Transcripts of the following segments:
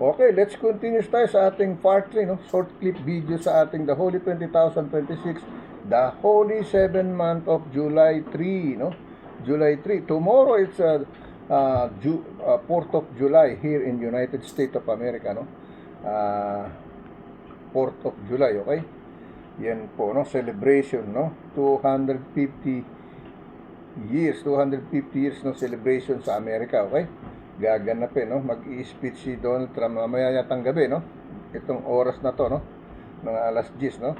Okay, let's continue tayo sa ating part 3, no? Short clip video sa ating The Holy 2026, The Holy 7 month of July 3, no? July 3. Tomorrow it's 4th of July here in United States of America, no? 4th of July, okay? Yan po, no? Celebration, no? 250 years no celebration sa Amerika, okay? Gaganapin, no? Mag-i-speech si Donald Trump mamaya yatang gabi, no? Itong oras na to, no? Mga alas 10, no?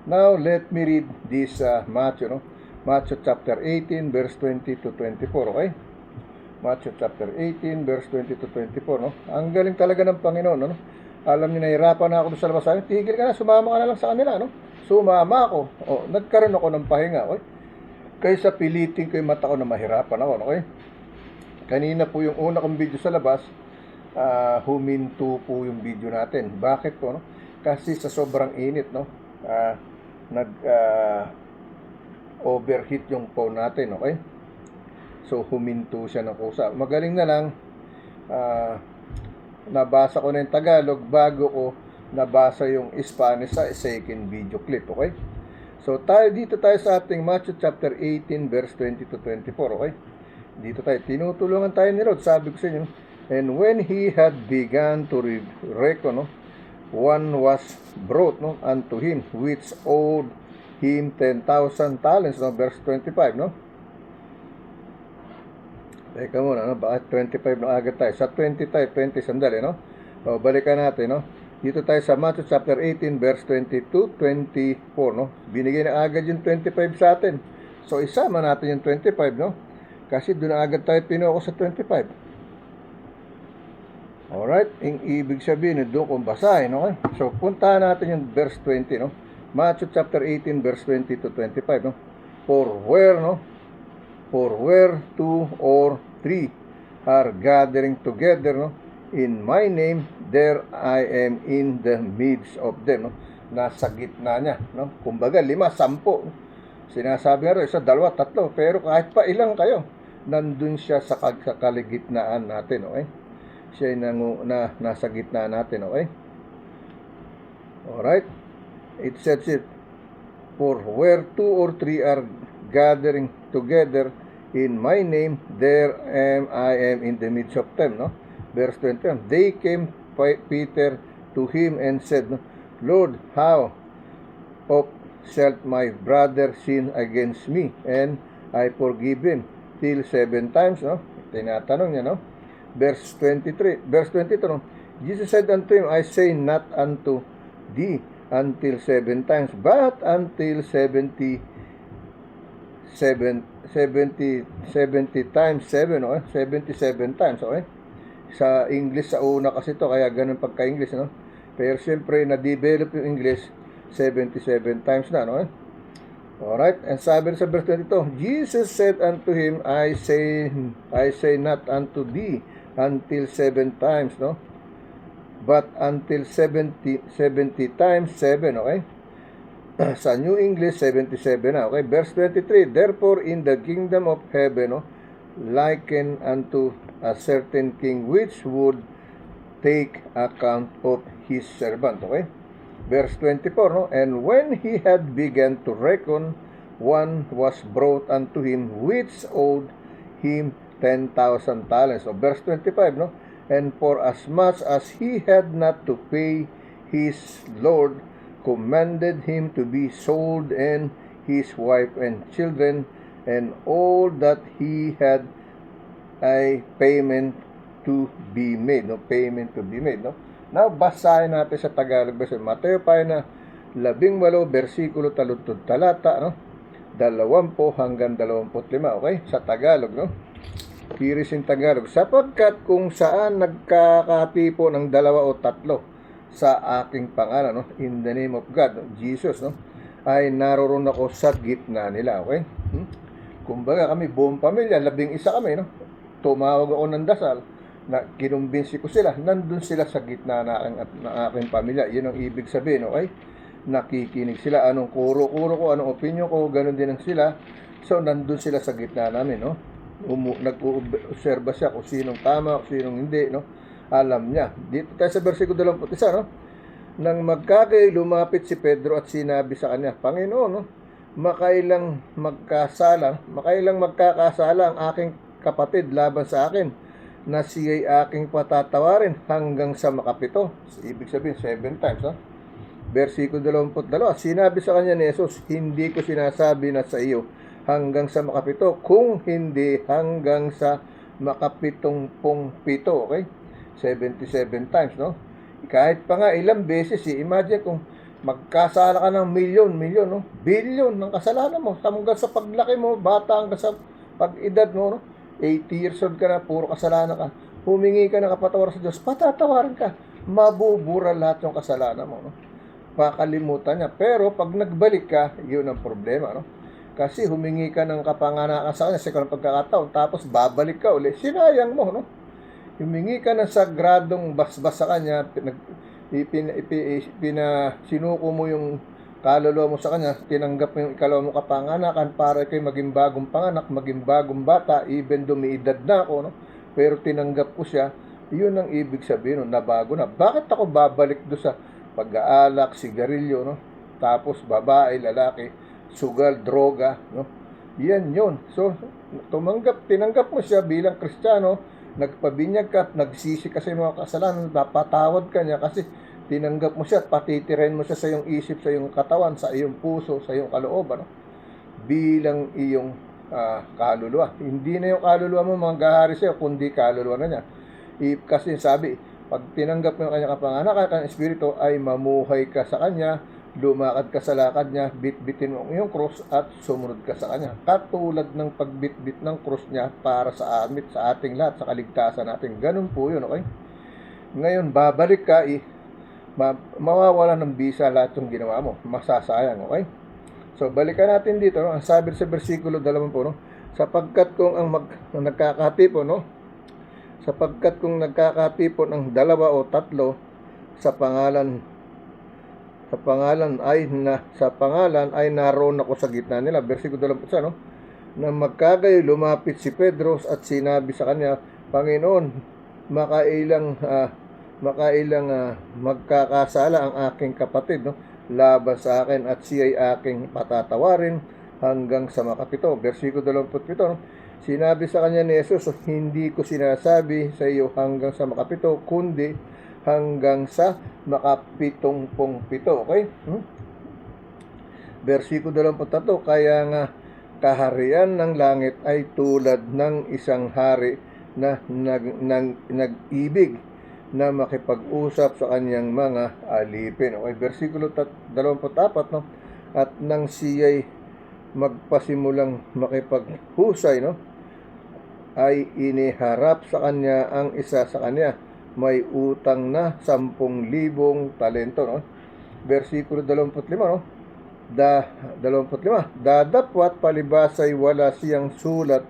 Now, let me read this Matthew, no? Matthew chapter 18, verse 20 to 24, okay? Matthew chapter 18, verse 20 to 24, no? Ang galing talaga ng Panginoon, no? Alam niyo, nahirapan na ako sa labas. Sabi, tigil ka na, sumama ka na lang sa kanila, no? Sumama ako. O, nagkaroon ako ng pahinga, okay? Kaysa pilitin ko yung mata ko na mahirapan ako, okay? Kanina po yung una kong video sa labas, huminto po yung video natin. Bakit po, no? Kasi sa sobrang init, no? Overheat yung phone natin, okay? So, huminto siya ng kusa. Magaling na lang, nabasa ko na yung Tagalog bago ko nabasa yung Spanish sa second video clip, okay? So, dito tayo sa ating Matthew chapter 18, verse 20 to 24, okay? Dito tayo, tinutulungan tayo ni Lord. Sabi ko sa inyo, and when he had begun to reckon, no, one was brought, no, unto him, which owed him 10,000 talents, no, verse 25, no? Teka muna, no, bakit 25 na agad tayo? Sa 20 tayo, 20 sandali, no? O, balikan natin, no? Dito tayo sa Matthew chapter 18, verse 22, 24, no? Binigay na agad yung 25 sa atin. So, isama natin yung 25, no? Kasi doon agad tayo pinuha sa 25. Alright, yung ibig sabihin, doon kung basahin, okay? So, puntahan natin yung verse 20, no? Matthew chapter 18, verse 20 to 25, no? For where two or three are gathering together, no? In my name, there I am in the midst of them, no? Nasa gitna niya, no? Kumbaga, 5, 10. Sinasabi nga rin, 1, 2, 3, pero kahit pa ilang kayo, nandun siya sa kaligitnaan natin, okay? Siya ay nasa gitna natin, okay? Alright? It says it, for where 2 or 3 are gathering together in my name, there I am in the midst of them, no? Verse 21, they came Peter to him and said, Lord, how oft shall my brother sin against me, and I forgive him? Till 7 times, no? Tinatanong niya, no? Verse 22, no? Jesus said unto him, I say not unto thee until 7 times, but until 70 times 7, no? 77 times, okay? Sa English, sa una kasi to, kaya ganun pagka-English, no? Pero siyempre, na-develop yung English, 77 times na, no? Alright, and sabi sa verse 22, Jesus said unto him, I say not unto thee until 7 times, no? But until 70 times 7, okay? Sa New English, 77 na, okay? Verse 23, therefore in the kingdom of heaven, no, liken unto a certain king which would take account of his servant, okay? Verse 24, no? And when he had begun to reckon, one was brought unto him which owed him 10,000 talents. So, verse 25, no? And for as much as he had not to pay, his Lord commanded him to be sold, and his wife and children, and all that he had, a payment to be made, no? Payment to be made, no? Now, basahin natin sa Tagalog. Mateo pa na 18, versikulo talutod talata, no? 20 hanggang 25, okay? Sa Tagalog, no? Kiris in Tagalog. Sapagkat kung saan nagkakatipo ng 2 o 3 sa aking pangalan, no? In the name of God, no? Jesus, no? Ay naroon ako sa gitna nila, okay? Kumbaga kami, buong pamilya, 11 kami, no? Tumawag ako ng dasal, na kinumbinsi ko sila, nandun sila sa gitna ng aking pamilya. Yun ang ibig sabihin, okay? Nakikinig sila, anong kuro-kuro ko, anong opinion ko, ganun din ang sila. So, nandun sila sa gitna namin, no? Nag-uobserba siya kung sinong tama, kung sinong hindi, no? alam niya. Dito tayo sa versikulo 21, no? Nang magkagayoy, lumapit si Pedro at sinabi sa kanya, Panginoon, no? makailang magkakasala ang aking kapatid laban sa akin, na siya'y aking patatawarin hanggang sa makapito. Ibig sabihin, 7 times, no? Versikulo 22, sinabi sa kanya ni Jesus, hindi ko sinasabi na sa iyo hanggang sa makapito, kung hindi hanggang sa makapitumpung-pito. Okay? 77 times, no? Kahit pa nga ilang beses, imagine kung magkasala ka ng milyon, no? Bilyon ng kasalanan mo, hanggang sa paglaki mo, bata hanggang sa pag-edad mo, no? 80 years old ka na, puro kasalanan ka. Humingi ka ng kapatawaran sa Diyos, patatawaran ka. Mabubura lahat yung kasalanan mo, no? Pakalimutan niya. Pero pag nagbalik ka, yun ang problema, no? Kasi humingi ka ng kapanganakan sa kanya sa ikaw pagkakataon, tapos babalik ka uli, sinayang mo, no? Humingi ka ng sagradong basbas sa kanya, sinuko mo yung kaluluwa mo sa kanya, tinanggap mo yung ikalawa mo kapanganakan para kayo maging bagong panganak, maging bagong bata, even dumiidad na ako, no? Pero tinanggap ko siya, yun ang ibig sabihin, no? Nabago na. Bakit ako babalik do sa pag-aalak, sigarilyo, no? Tapos babae, lalaki, sugal, droga, no? Yan yun. So, tinanggap mo siya bilang Kristiyano, nagpabinyag ka, nagsisi ka sa mga kasalanan, napatawad ka niya kasi tinanggap mo siya at patitirin mo siya sa iyong isip, sa iyong katawan, sa iyong puso, sa iyong kalooban, no? Bilang iyong kaluluwa. Hindi na yung kaluluwa mo manggahari sa'yo, kundi kaluluwa na niya. Kasi sabi, pag tinanggap mo yung kanya kapanganakan, kanyang espiritu, ay mamuhay ka sa kanya, lumakad ka sa lakad niya, bitbitin mo yung krus at sumunod ka sa kanya. Katulad ng pagbitbit ng krus niya para sa ating lahat, sa kaligtasan natin. Ganun po yun, okay? Ngayon, babalik ka, mawawala ng bisa lahat yung ginawa mo. Masasayang, okay? So, balikan natin dito, no? Ang sabi sa versikulo 20, no? Sapagkat kung nagkakatipon, no? Sapagkat kung nagkakatipon ang dalawa o tatlo sa pangalan ay naroon ako sa gitna nila. Versikulo 21, no? Na magkagayoy, lumapit si Pedro at sinabi sa kanya, Panginoon, makailang magkakasala ang aking kapatid, no? Laban sa akin at siya'y aking patatawarin hanggang sa makapito. Versikulo 27, no? Sinabi sa kanya ni Jesus, hindi ko sinasabi sa iyo hanggang sa makapito, kundi hanggang sa makapitumpung-pito. Okay? Versikulo 23, kaya nga kaharian ng langit ay tulad ng isang hari na nag-ibig na makipag-usap sa kanyang mga alipin. Okay? Versikulo 24, no? At nang siya'y magpasimulang makipaghusay, no? Ay iniharap sa kanya ang isa sa kanya, may utang na 10,000 talento, no? Versikulo 25, no? 25, dadapwat palibasay wala siyang sulat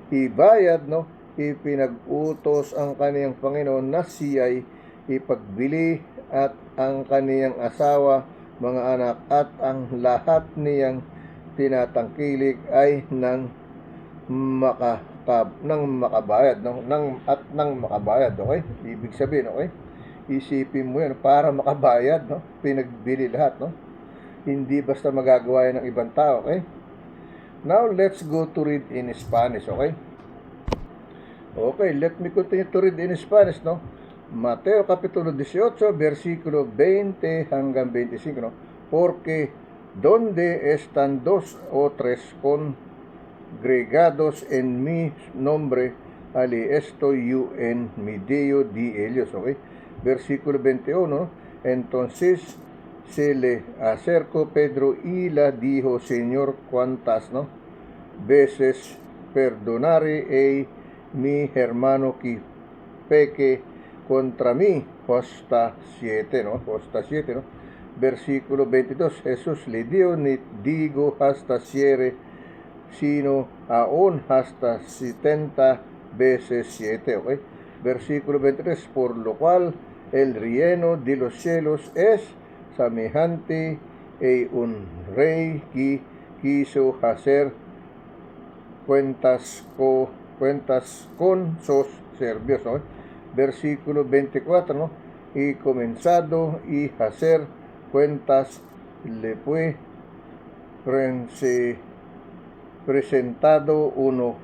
ibayad, no? Ipinag-utos ang kaniyang Panginoon na siya'y ipagbili at ang kaniyang asawa, mga anak at ang lahat niyang tinatangkilik ay nang makabayad, no? Nang makabayad, okay? Ibig sabihin, okay? Isipin mo yan, para makabayad, no? Pinagbili lahat, no? Hindi basta magagawa yan ng ibang tao, okay? Now, let's go to read in Spanish, okay? Okay, let me continue to read in Spanish, no? Mateo Kapitulo 18, versikulo 20 hanggang 25, no? Porque donde están dos o tres congregados en mi nombre, ali estoy yo en medio de ellos, okay? Versikulo 21, entonces se le acercó Pedro y le dijo, Señor, ¿cuántas, no? veces perdonaré mi hermano que peque contra mí? Hasta 7, ¿no? Hasta 7, ¿no? Versikulo 22, Jesús le dio, ni digo hasta 7, sino aún hasta 70 veces 7, ¿ok? Versikulo 23, por lo cual el reino de los cielos es semejante a un rey que quiso hacer cuentas con sus siervos, ¿no? Versikulo 24, no? Y comenzado y hacer cuentas le fue presentado uno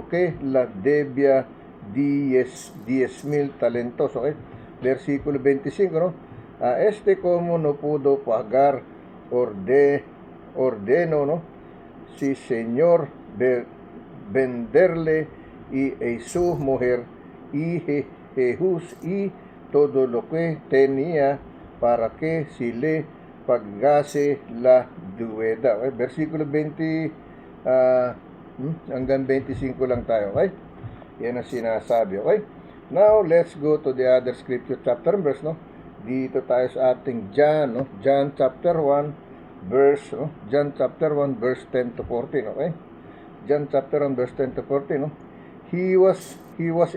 que la debía 10,000 talentos. Okay? Versikulo 25, no? A este como no pudo pagar, ordeno, no? Si señor venderle y su mujer y Jesús y todo lo que tenía para que si le pagase la deuda. Okay? Versikulo 20 hanggang 25 lang tayo. Okay? Yan ang sinasabi. Okay? Now, let's go to the other scripture chapter and verse, no? Dito tayo sa ating John, no? John chapter 1 verse, no? John chapter 1 verse 10 to 14, okay? John chapter 1 verse 10 to 14, no? He was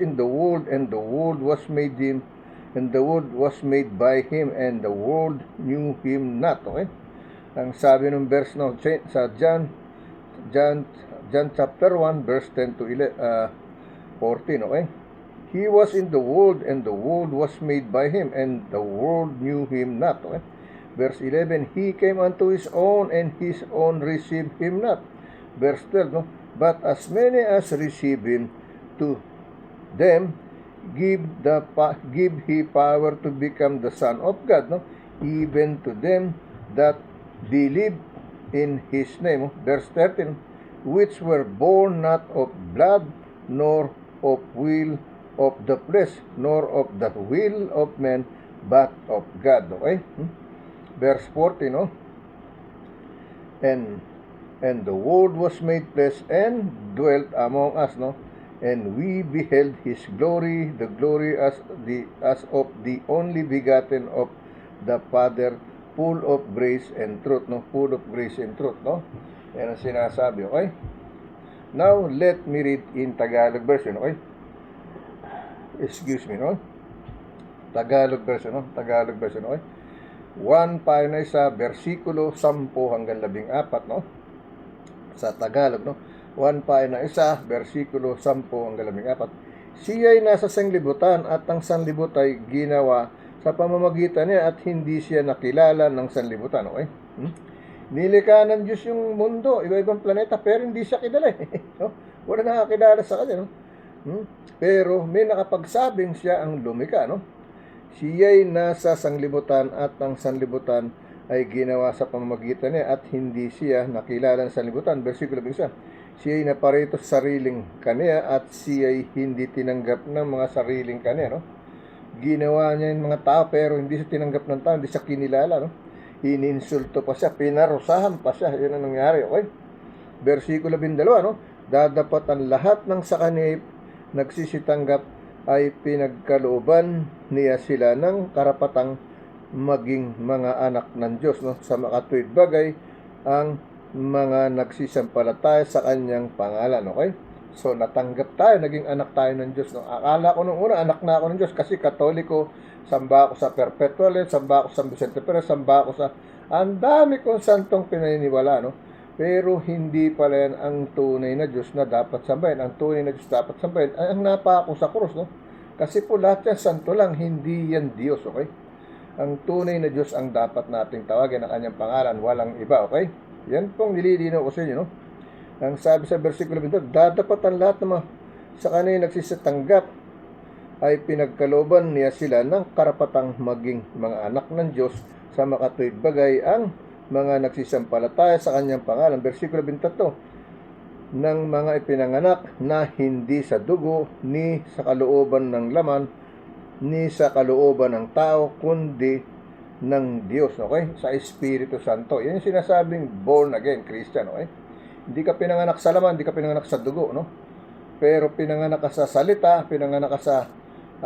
in the world, and the world was made him, and the world was made by him, and the world knew him not. Okay? Ang sabi ng verse, no, sa John chapter 1 verse 10 to 14, okay? He was in the world, and the world was made by him, and the world knew him not. Okay? Verse 11, he came unto his own, and his own received him not. Verse 12, no? But as many as receive him, to them give he power to become the Son of God, no? Even to them that believe in his name. Verse 13, which were born not of blood, nor of will of the flesh, nor of the will of men, but of God. Okay? Verse 40, no? And the Word was made flesh and dwelt among us, no? And we beheld his glory, the glory as of the only begotten of the Father, full of grace and truth, no? Full of grace and truth, no? Yan ang sinasabi, okay? Now, let me read in Tagalog version, okay? Excuse me, no? Tagalog version, no? Tagalog version, okay? 1 pa na sa versikulo 10 hanggang 14, no? Sa Tagalog, no? 1 pa na isa, versikulo 10 hanggang 14. Siya'y nasa sanglibutan at ang sanlibutan ay ginawa sa pamamagitan niya at hindi siya nakilala ng sanlibutan, okay? Nilikha ng Diyos yung mundo, iba-ibang planeta, pero hindi siya kilala, no? Wala nakakilala sa kanya, no? Pero may nakapagsabing siya ang lumikha, no? Siya'y nasa sanglibutan at ang sanlibutan ay ginawa sa pamamagitan niya at hindi siya nakilala ng sanlibutan. Versikulo 1, siya'y naparito sa sariling kaniya at siya'y hindi tinanggap ng mga sariling kaniya, no? Ginawa niya yung mga tao pero hindi siya tinanggap ng tao, hindi siya kinilala, no? Ininsulto pa siya, pinarusahan pa siya. Yun ang nangyari, okay? Versikulo 12, no? Dadapat ang lahat ng sa kaniya nagsisitanggap ay pinagkalooban niya sila ng karapatang maging mga anak ng Diyos, no? Sa makatuwid bagay ang mga nagsisampalataya sa kanyang pangalan, okay? So natanggap tayo, naging anak tayo ng Diyos, no? Akala ko nung una anak na ako ng Diyos kasi Katoliko, samba ako sa Perpetual, samba ako sa San Vicente Perez, samba ako sa ang dami kong santong pinaniniwala, no? Pero hindi pala yan ang tunay na Diyos na dapat sambahin. Ang tunay na Diyos dapat sambahin ay ang napako sa krus, no? Kasi po lahat yan santo lang, hindi yan Diyos, okay? Ang tunay na Diyos ang dapat nating tawagin ang kanyang pangalan, walang iba, okay? Yan pong nililinaw ko sa inyo, no? Ang sabi sa versikulo 22, dadapat ang lahat ng mga sa kanila nagsisatanggap ay pinagkalooban niya sila ng karapatang maging mga anak ng Diyos sa makatuwid bagay ang mga nagsisampalataya sa kanyang pangalan. Versikulo 23, ng mga ipinanganak na hindi sa dugo, ni sa kalooban ng laman, ni sa kalooban ng tao, kundi ng Diyos, okay? Sa Espiritu Santo. Yan yung sinasabing born again Christian, okay? Hindi ka pinanganak sa laman, hindi ka pinanganak sa dugo, no? Pero pinanganak ka sa salita, pinanganak ka sa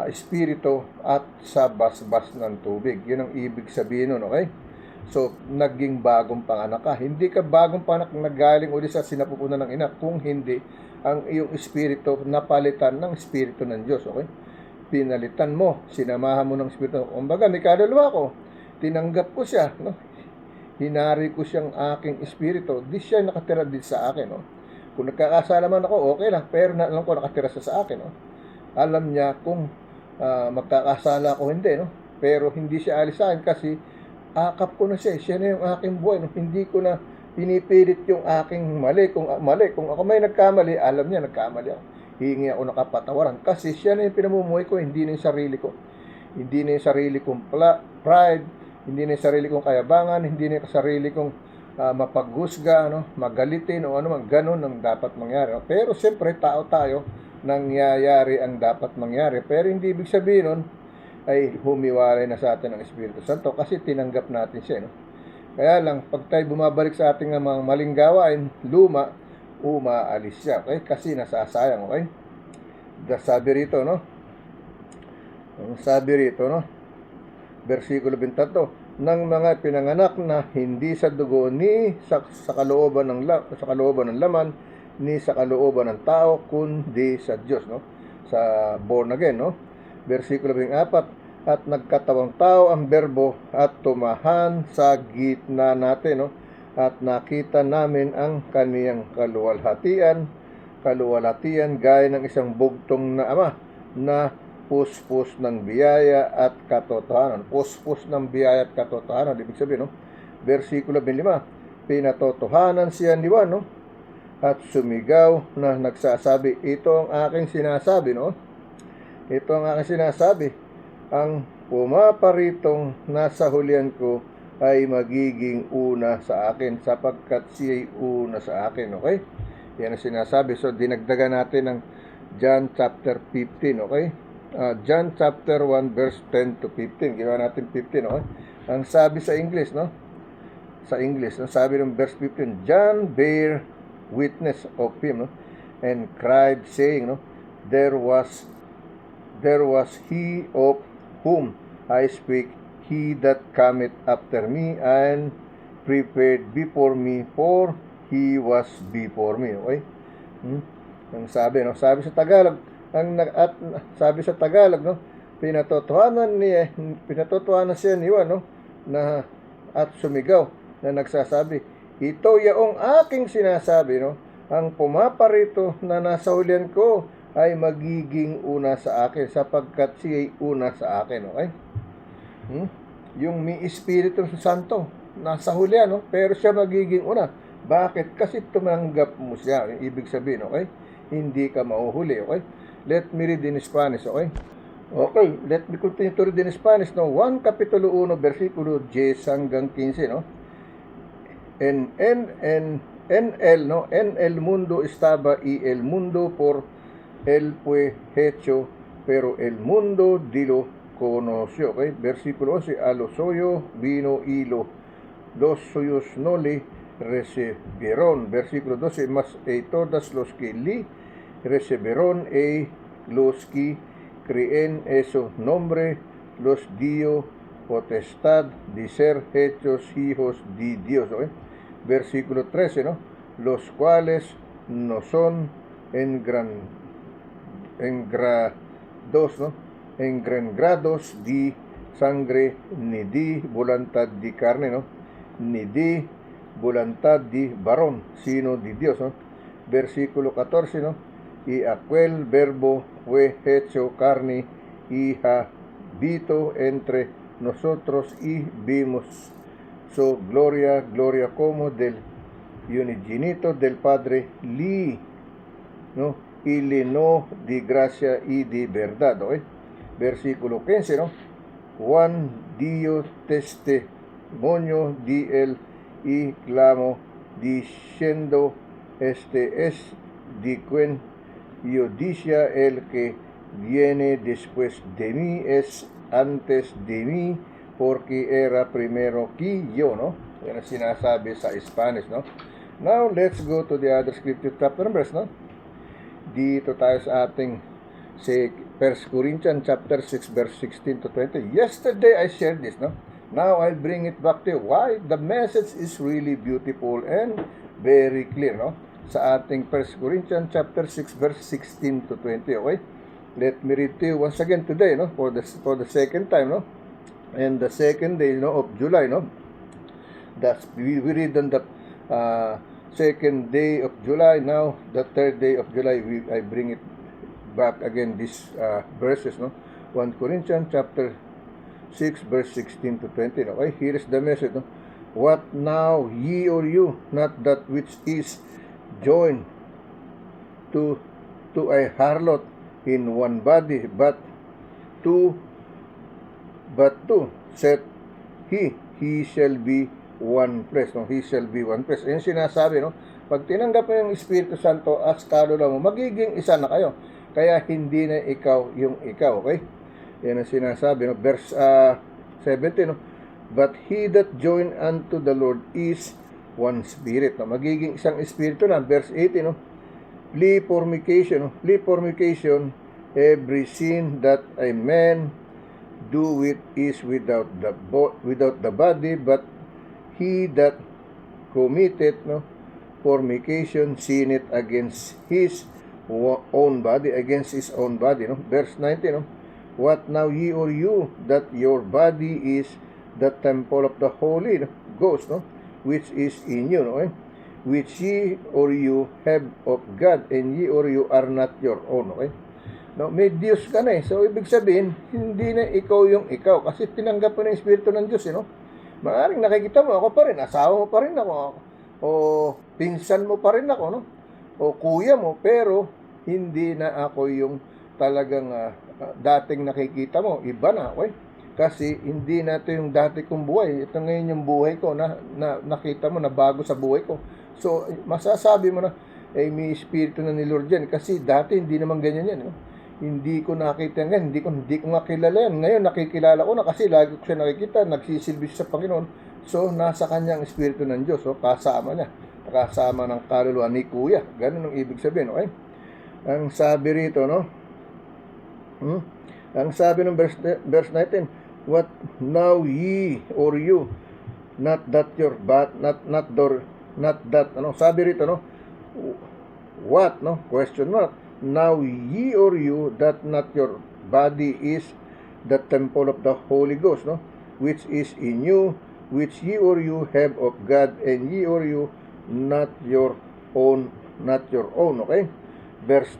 Espiritu at sa basbas ng tubig. Yun ang ibig sabihin nun, okay? So, naging bagong panganak ka. Hindi ka bagong panganak na nagaling uli sa sinapupunan ng ina, kung hindi ang iyong espiritu napalitan ng espiritu ng Diyos, okay? Pinalitan mo, sinamahan mo ng espiritu. Kumbaga, may kaluluwa ko, tinanggap ko siya, no? Hinari ko siyang aking espiritu, di siya nakatira din sa akin, no? Kung nagkakasala man ako, okay lang, pero alam ko nakatira siya sa akin, no? Alam niya kung magkakasala ako, hindi, no? Pero hindi siya alis sa akin kasi akap ko na siya, siya na yung aking buhay, no? Hindi ko na pinipilit yung aking mali. Kung ako may nagkamali, alam niya nagkamali ako. Hihingi ako ng kapatawaran kasi siya na yung pinamumuhay ko, hindi na yung sarili ko. Hindi na yung sarili kong pride, hindi na yung sarili kong kayabangan, hindi na yung sarili kong mapaghusga, no? Magalitin o ano man, ganun ang dapat mangyari. No? Pero siyempre, tao tayo, nangyayari ang dapat mangyari. Pero hindi ibig sabihin nun ay humiwalay na sa atin ang Espiritu Santo kasi tinanggap natin siya. No? Kaya lang, pag tayo bumabalik sa ating mga maling gawain, umaalis siya. Okay? Kasi nasasayang. Okay? Sabi rito, no? Sabi rito, no? Versikulo 23, ng mga pinanganak na hindi sa dugo ni sa kalooban ng laman ni sa kalooban ng tao kundi sa Diyos, no? Sa born again, no? Versikulo 24, at nagkatawang tao ang berbo at tumahan sa gitna natin, no? At nakita namin ang kaniyang kaluwalhatian gaya ng isang bugtong na ama na puspos ng biyaya at katotohanan. Puspos ng biyaya at katotohanan. Ibig sabihin, no? Versikulo 25, pinatotohanan siya ni Juan, no? At sumigaw na nagsasabi, ito ang aking sinasabi, no? Ito ang aking sinasabi. Ang pumaparitong nasa hulihan ko ay magiging una sa akin sapagkat siya'y una sa akin. Okay? Yan ang sinasabi. So, dinagdagan natin ng John chapter 15. Okay? John chapter 1 verse 10 to 15. Ginawa natin 15, okay? Ang sabi sa English, no? Sa English, ang sabi ng verse 15, John bare witness of him, no? And cried, saying, no? There was he of whom I speak, he that cometh after me, and prepared before me, for he was before me. Okay? Ang sabi, no? Sabi sa Tagalog, sabi sa Tagalog, no? Pinatotohanan siya ni Juan, no? At sumigaw na nagsasabi, ito yaong aking sinasabi, no? Ang pumaparito na nasa hulihan ko ay magiging una sa akin sapagkat siya'y una sa akin. Okay? Yung may Espiritu Santo nasa hulihan, no? Pero siya magiging una. Bakit? Kasi tumanggap mo siya. Ibig sabihin, okay? Hindi ka mauhuli. Okay? Let me read in Spanish, okay? Okay, let me continue to read in Spanish, no? 1 Kapitulo 1, versikulo 10 hanggang 15, no? En el mundo estaba y el mundo por él fue hecho, pero el mundo lo conoció, okay? Versículo 11, a los suyos vino y los suyos no le recibieron. Versículo 12, mas todos los que le recibieron los que creen en su nombre los dio potestad de ser hechos hijos de Dios. ¿Okay? Versículo 13, ¿no? Los cuales no son engrados de sangre, ni de voluntad de carne, ¿no? Ni de voluntad de varón, sino de Dios, ¿no? Versículo 14, ¿no? Y aquel verbo fue hecho carne y habitó entre nosotros y vimos su gloria como del unigénito del Padre, ¿no? Y lleno de gracia y de verdad, ¿no? Versículo 15, ¿no? Juan dio testimonio de él y clamó diciendo, este es de quien yo decía, el que viene después de mí es antes de mí, porque era primero que yo, no? Yan ang sinasabi sa Spanish, no? Now, let's go to the other scripture chapter and verse, no? Dito tayo sa ating 1 Corinthians chapter 6 verse 16 to 20. Yesterday I shared this, no? Now I'll bring it back to you. Why? The message is really beautiful and very clear, no? Sa ating 1 Corinthians chapter 6 verse 16 to 20, okay? Let me read to you once again today, no? For the second time, no? And the second day, no, of July, no? We read on the second day of July. Now the third day of July, I bring it back again, these verses, no? 1 Corinthians chapter 6 verse 16 to 20. Okay, here is the message. No? What now ye or you, not that which is joined to a harlot in one body, but two set he shall be one flesh. No? He shall be one flesh. Yan sinasabi, no? Pag tinanggap mo yung Espiritu Santo as kaluluwa mo, magiging isa na kayo. Kaya hindi na ikaw yung ikaw, okay? Yan ang sinasabi, no? Verse 17, no? But he that join unto the Lord is one spirit. No? Magiging isang espiritu na. Verse 18, no? Flee fornication, no? Flee fornication, every sin that a man do it is without the body, but he that committed, no, fornication sinneth against his own body, no? Verse 19, no? What now ye or you, that your body is the temple of the Holy Ghost, no? Which is in you, no? Which ye or you have of God, and ye or you are not your own, okay? No, may Diyos ka na eh. So, ibig sabihin, hindi na ikaw yung ikaw. Kasi tinanggap mo na yung Espiritu ng Diyos, no? Maaaring nakikita mo, ako pa rin, asawa mo pa rin ako, o pinsan mo pa rin ako, no? O kuya mo, pero hindi na ako yung talagang dating nakikita mo. Iba na, okay? Kasi hindi na ito yung dati kong buhay. Ito ngayon yung buhay ko na nakita mo na bago sa buhay ko. So, masasabi mo na, may Espiritu na ni Lord yan. Kasi dati hindi naman ganyan yan, no? Hindi ko nakita yan, hindi ko nga kilala yan. Ngayon nakikilala ko na kasi lagi ko siya nakikita, nagsisilbi siya sa Panginoon. So nasa kanyang Espiritu ng Diyos, so kasama niya, kasama ng kaluluwa ni Kuya. Ganun ang ibig sabihin, okay? Ang sabi rito, no? Ang sabi ng verse 19, what now ye or you, not that, ano? Sabi rito, no? What, no? Question mark. Now ye or you, that not your body is the temple of the Holy Ghost, no? Which is in you, which ye or you have of God, and ye or you not your own, okay? Verse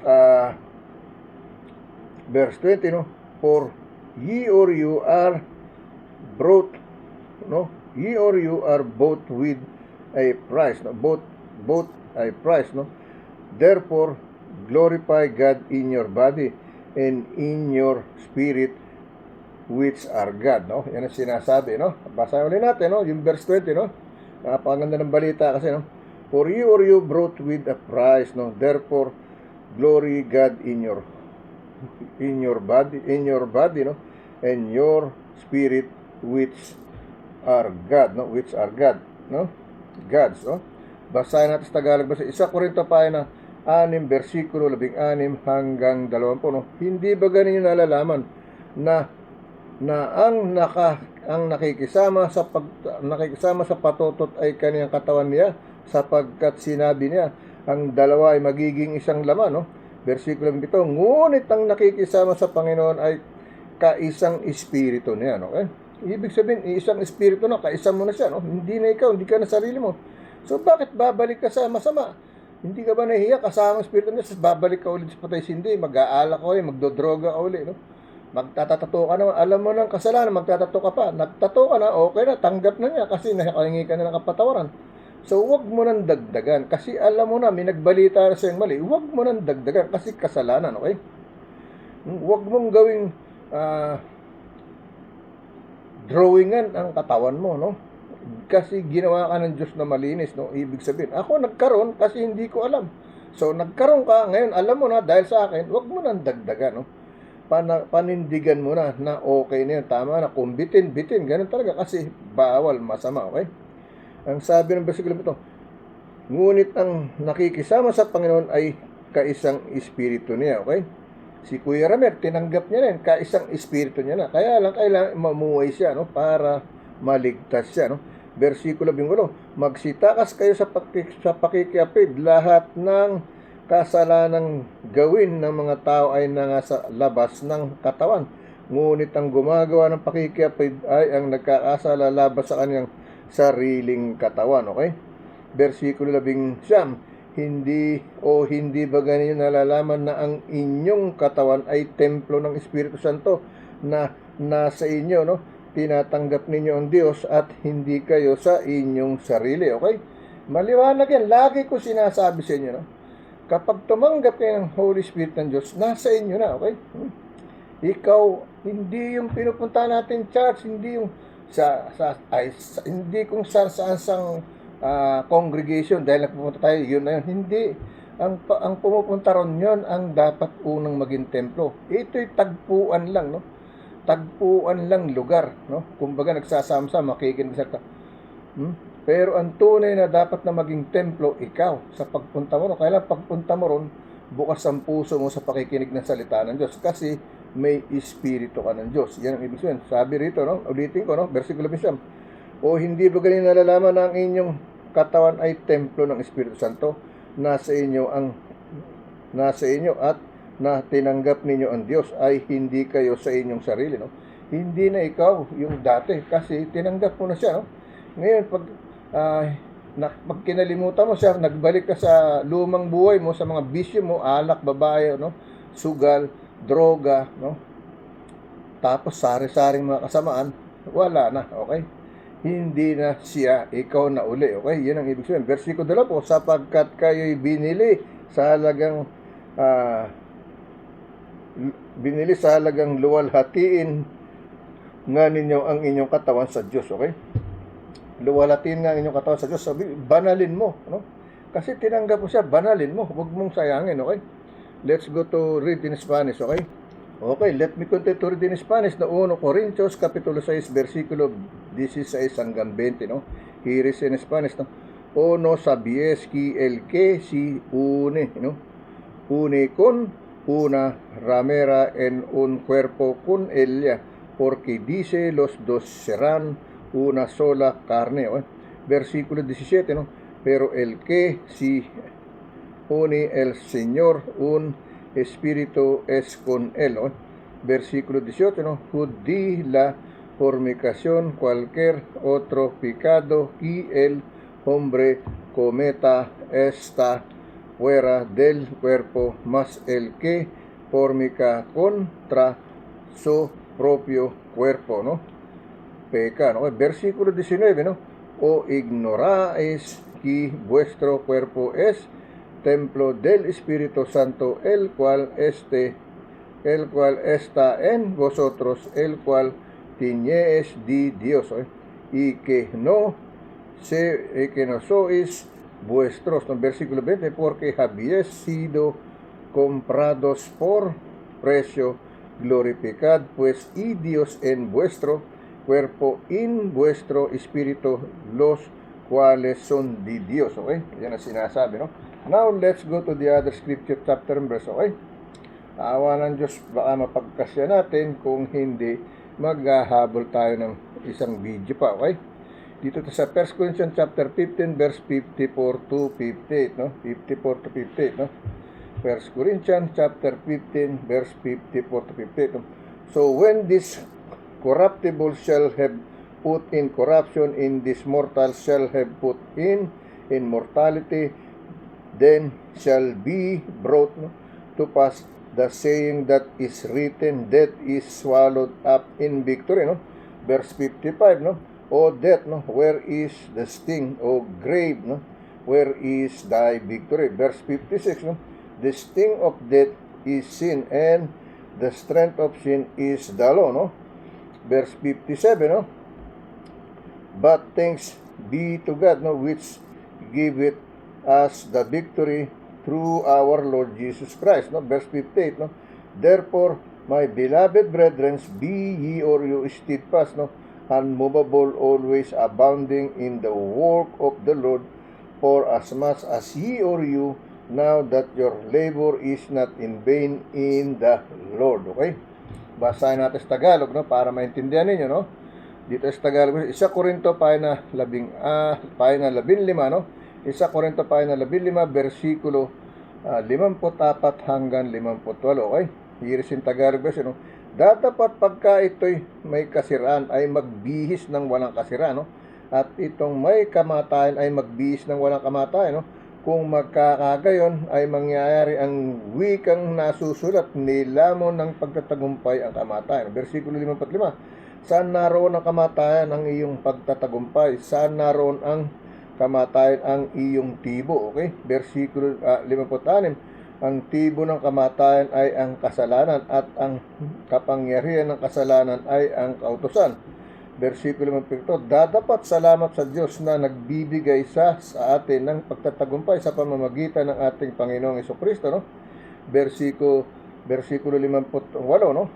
20, no? For ye or you are bought, no? Ye or you are bought with a price, no? Bought a price, no? Therefore glorify God in your body and in your spirit, which are God, no? Yan ang sinasabi, no? Basahin ulit natin, no? Yung verse 20, no? Napakaganda ng balita kasi, no? For you or you brought with a price, no? Therefore glory God in your body, no? And your spirit, which are God, no? Which are God, no? Gods, no? Basahin natin sa Tagalog. Basta 1 Korinto pa na 6, versikulo 16 hanggang 20, no? Hindi ba ganin yung nalalaman na ang nakikisama sa patutot ay kaniyang katawan niya, sapagkat sinabi niya, ang dalawa ay magiging isang laman, no? Versikulo 7, ngunit ang nakikisama sa Panginoon ay kaisang espiritu niya, no? Okay? Ibig sabihin, isang espiritu na, kaisa mo na siya, no? Hindi na ikaw, hindi ka na sarili mo. So, bakit babalik ka sa masama? Hindi ka ba nahiya kasama ang Espiritu niya? Babalik ka ulit sa patay sindi, mag-aalak ka ulit, magdodroga ka ulit, no? Magtatato ka naman, alam mo ng kasalanan, magtatato ka pa. Nagtato ka na, okay na, tanggap na niya kasi nakahingi ka na ng kapatawaran. So, huwag mo nang dagdagan kasi alam mo na, may nagbalita na sa'yong mali. Huwag mo nang dagdagan kasi kasalanan, okay? Huwag mong gawing drawingan ang katawan mo, no? Kasi ginawa ka ng Diyos na malinis, no? Ibig sabihin, ako nagkaroon kasi hindi ko alam. So, nagkaroon ka, ngayon alam mo na dahil sa akin, wag mo nang dagdagan, no? Panindigan mo na okay na yun, tama na, kung bitin, ganun talaga kasi bawal, masama, okay? Ang sabi ng versikulo ito, ngunit ang nakikisama sa Panginoon ay kaisang espiritu niya, okay? Si Kuya Ramer, tinanggap niya rin, kaisang espiritu niya na. Kaya lang kailangan mamuhay siya, no? Para maligtas siya, no? Versikulo 8, magsitakas kayo sa pakikiapid, lahat ng kasalanang gawin ng mga tao ay nasa labas ng katawan. Ngunit ang gumagawa ng pakikiapid ay ang nagkakasala labas sa kanyang sariling katawan, okay? Versikulo 11, hindi ba ganyan nalalaman na ang inyong katawan ay templo ng Espiritu Santo na nasa inyo, no? Tinatanggap ninyo ang Diyos at hindi kayo sa inyong sarili, okay? Maliwanag yan. Lagi ko sinasabi sa inyo, no? Kapag tumanggap kayo ng Holy Spirit ng Diyos, nasa inyo na, okay? Ikaw, hindi yung pinupunta natin church, hindi yung hindi kung saan sang congregation dahil nagpupunta tayo, yun na yun. Hindi. Ang pumupunta ron yun, ang dapat unang maging templo. Ito'y tagpuan lang, no? Tagpuan lang lugar, no? Kumbaga nagsasama-sama, makikinig sa Pero ang tunay na dapat na maging templo, ikaw, sa pagpunta mo ron. Kaya lang pagpunta mo ron, bukas ang puso mo sa pakikinig ng salita ng Diyos. Kasi may espiritu ka ng Diyos. Yan ang ibig sabihin. Sabi rito, no? Ulitin ko, no? Versikulo 5. O hindi ba galing nalalaman na ang inyong katawan ay templo ng Espiritu Santo? Nasa inyo at na tinanggap ninyo ang Diyos ay hindi kayo sa inyong sarili, no? Hindi na ikaw yung dati kasi tinanggap mo na siya, no? Ngayon pag kinalimutan mo siya, nagbalik ka sa lumang buhay mo, sa mga bisyo mo, alak, babae, no? Sugal, droga, no? Tapos sari-saring mga kasamaan, wala na, okay? Hindi na siya, ikaw na uli, okay? Yan ang ibig sabihin. Versikulo 2 po, sapagkat kayo'y binili sa halagang luwalhatiin nga ninyo ang inyong katawan sa Diyos, okay? Luwalhatiin nga ang inyong katawan sa Diyos, sabi, banalin mo, no? Kasi tinanggap mo siya, banalin mo, huwag mong sayangin, okay? Let's go to read in Spanish, okay? Okay, let me continue to read in Spanish na 1 Corintios Capítulo 6, versikulo 16 hanggang 20, no? Here is in Spanish, no? O no sabies que el que si une, no? Une con una ramera en un cuerpo con ella, porque dice los dos serán una sola carne, ¿no? Versículo 17, ¿no? Pero el que si une el Señor un espíritu es con él, ¿no? Versículo 18, ¿no? Judí la fornicación, cualquier otro pecado que el hombre cometa está fuera del cuerpo, mas el que fornica contra su propio cuerpo, ¿no? Peca, ¿no? Versículo 19, ¿no? O ignoráis que vuestro cuerpo es templo del Espíritu Santo, el cual está en vosotros, el cual tenéis de Dios, ¿eh? y que no sois vuestros, ¿no? Versículo 20, porque habéis sido comprados por precio, glorificad pues y Dios en vuestro cuerpo, en vuestro espíritu, los cuales son de Dios, okay? Yan ang sinasabi, no? Now, let's go to the other scripture chapter and verse, okay? Awa ng Diyos, baka mapagkasya natin, kung hindi, maghahabol tayo ng isang video pa, okay? Dito sa 1 Corinthians chapter 15, verse 54 to 58, no? 54 to 58, no? 1 Corinthians chapter 15, verse 54 to 58, no? So, when this corruptible shall have put in corruption, in this mortal shall have put in immortality, then shall be brought to pass the saying that is written, death is swallowed up in victory, no? Verse 55, no? O death, no? Where is the sting? O grave, no? Where is thy victory? Verse 56, no? The sting of death is sin, and the strength of sin is the law, no? Verse 57, no? But thanks be to God, no? Which giveth us the victory through our Lord Jesus Christ, no? Verse 58, no? Therefore, my beloved brethren, be ye or you steadfast, no? Unmovable, always abounding in the work of the Lord, for as much as ye or you know that your labor is not in vain in the Lord, okay? Basahin natin sa Tagalog, no? Para maintindihan ninyo, no? Dito sa Tagalog, 1 Corinto, pahina 15, no? 1 Corinto, pahina 15, versikulo 54 hanggang 58, okay? Here is in Tagalog, no? Datapat pagka ito'y may kasiraan ay magbihis ng walang kasiraan, no? At itong may kamatayan ay magbihis ng walang kamatayan, no? Kung magkakagayon ay mangyayari ang wikang nasusulat, nilamon ng pagtatagumpay ang kamatayan. Versikulo 55. Saan naroon ang kamatayan ang iyong pagtatagumpay? Saan naroon ang kamatayan ang iyong tibo? Okay? Versikulo 56. Ang tibo ng kamatayan ay ang kasalanan at ang kapangyarihan ng kasalanan ay ang kautusan. Versikulo 57, dadapat salamat sa Diyos na nagbibigay sa atin ng pagtatagumpay sa pamamagitan ng ating Panginoong Hesukristo, no? Versikulo 58, no?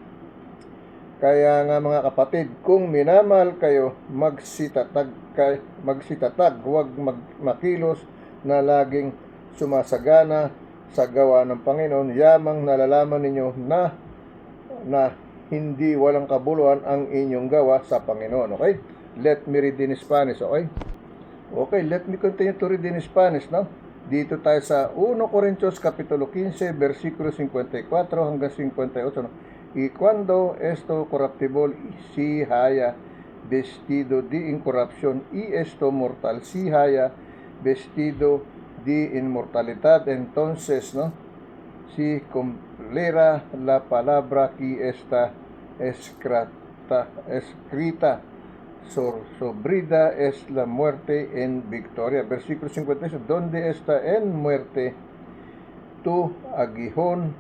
Kaya nga mga kapatid, kung minamahal kayo, magsitatag, huwag makilos na laging sumasagana sa gawa ng Panginoon, yamang nalalaman ninyo na hindi walang kabuluhan ang inyong gawa sa Panginoon. Okay? Let me read in Spanish. Okay? Okay, let me continue to read in Spanish, no? Dito tayo sa 1 Corintios Kapitulo 15, versikulo 54 hanggang 58, no? Y cuando esto corruptible si haya vestido de incorrupción y esto mortal si haya vestido de inmortalidad, entonces, no? Si cumplirá la palabra que está escrita, sobrida es la muerte en victoria. Versículo 56, donde está en muerte tu aguijón,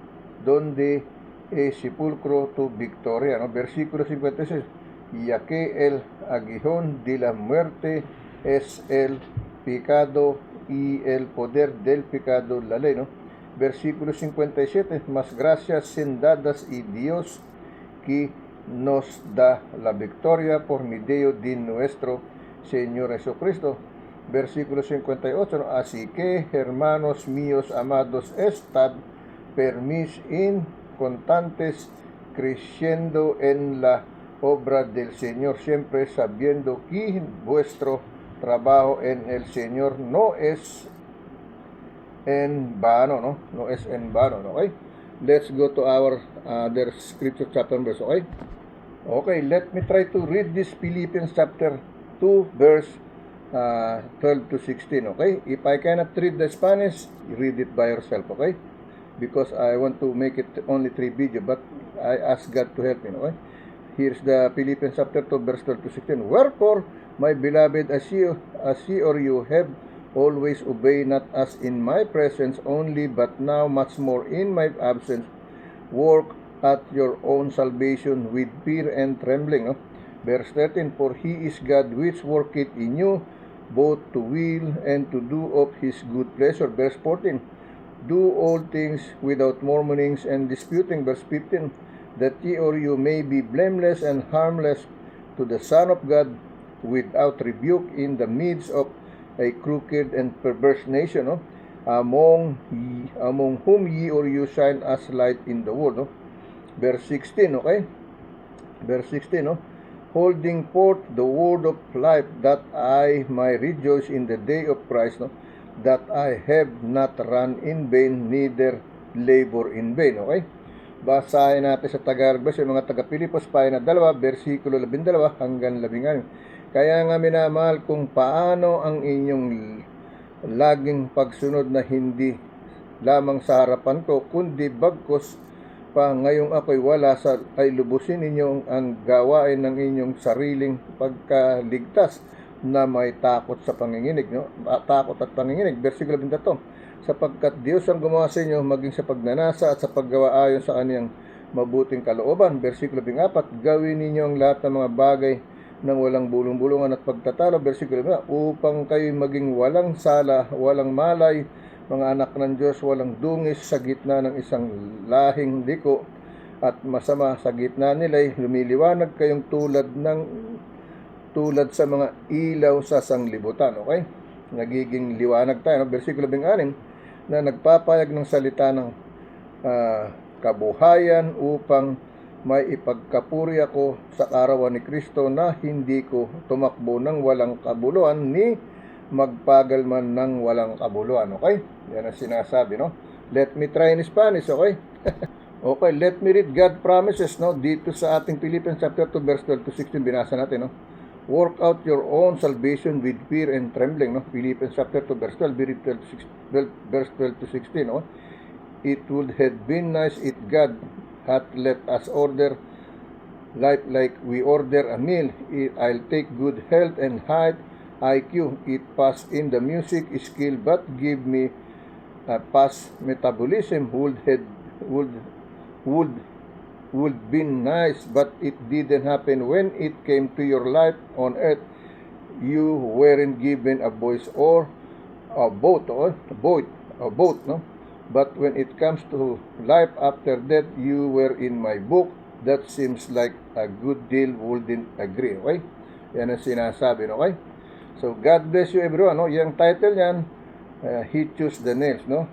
donde es sepulcro tu victoria, ¿no? Versículo 56, ya que el aguijón de la muerte es el pecado y el poder del pecado la ley, ¿no? Versículo 57, más gracias sean dadas y Dios que nos da la victoria por medio de nuestro Señor Jesucristo. Versículo 58, ¿no? Así que, hermanos míos amados, estad firmes y constantes, creciendo en la obra del Señor, siempre sabiendo que vuestro trabajo en el Señor no es en vano, ¿no? No es en vano, ¿no? Okay? Let's go to our other scripture chapter and verse, okay? Okay, let me try to read this Philippians chapter 2, verse 12 to 16, okay? If I cannot read the Spanish, read it by yourself, okay? Because I want to make it only 3 video, but I ask God to help me, okay? Here's the Philippians chapter 2, verse 12 to 16. Wherefore, my beloved, as ye or you have always obeyed, not as in my presence only, but now much more in my absence, work at your own salvation with fear and trembling. No? Verse 13, for he is God which worketh in you, both to will and to do of his good pleasure. Verse 14, do all things without murmurings and disputing. Verse 15, that ye or you may be blameless and harmless to the Son of God, without rebuke in the midst of a crooked and perverse nation, no? among whom ye or you shine as light in the world. No? Verse 16, okay? Verse 16, no? Holding forth the word of life, that I might rejoice in the day of Christ, no? That I have not run in vain, neither labor in vain, okay? Basahin natin sa Tagalog, sa mga taga-Pilipos, pahina 2, versikulo 12 hanggang 16. Kaya nga minamahal, kung paano ang inyong laging pagsunod na hindi lamang sa harapan ko, kundi bagkos pa ngayong ako'y wala, ay lubusin ninyo ang gawain ng inyong sariling pagkaligtas na may takot sa panginginig, no? Takot at panginginig. Versikulo 22, sapagkat Diyos ang gumawa sa inyo maging sa pagnanasa at sa paggawa ayon sa kaniyang mabuting kalooban. Versikulo 24, gawin ninyo ang lahat ng mga bagay ng walang bulong-bulungan at pagtatalo. Versikulo 5, upang kayo maging walang sala, walang malay, mga anak ng Diyos, walang dungis sa gitna ng isang lahing liko at masama. Sa gitna nila'y lumiliwanag kayong tulad sa mga ilaw sa sanglibutan. Okay? Nagiging liwanag tayo. No? Versikulo 16, na nagpapayag ng salita ng kabuhayan upang may ipagkapuri ako sa karawan ni Kristo, na hindi ko tumakbo ng walang kabuluhan ni magpagal man ng walang kabuluhan. Okay? Yan ang sinasabi, no? Let me try in Spanish, okay? Okay, let me read God promises, no? Dito sa ating Philippians chapter 2, verse 12 to 16, binasa natin, no? Work out your own salvation with fear and trembling, no? Philippians chapter 2, verse 12, read 12 to 16, verse 12 to 16, no? It would have been nice if God had let us order life like we order a meal. I'll take good health and height, IQ. It pass in the music skill, but give me a pass metabolism would would be nice, but it didn't happen. When it came to your life on earth, you weren't given a voice or a boat, no? But when it comes to life after death, you were in my book. That seems like a good deal. Wouldn't agree, okay? Yan ang sinasabi, no? Okay? So, God bless you everyone, no? Yung title yan, He Chose the Nails, no?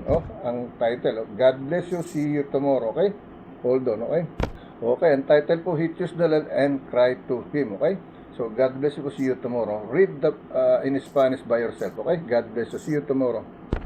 Oh, ang title, God bless you, see you tomorrow, okay? Hold on, okay? Okay, ang title po, He Chose the Nails and Cry to Him, okay? So, God bless you, see you tomorrow. Read the in Spanish by yourself, okay? God bless you, see you tomorrow.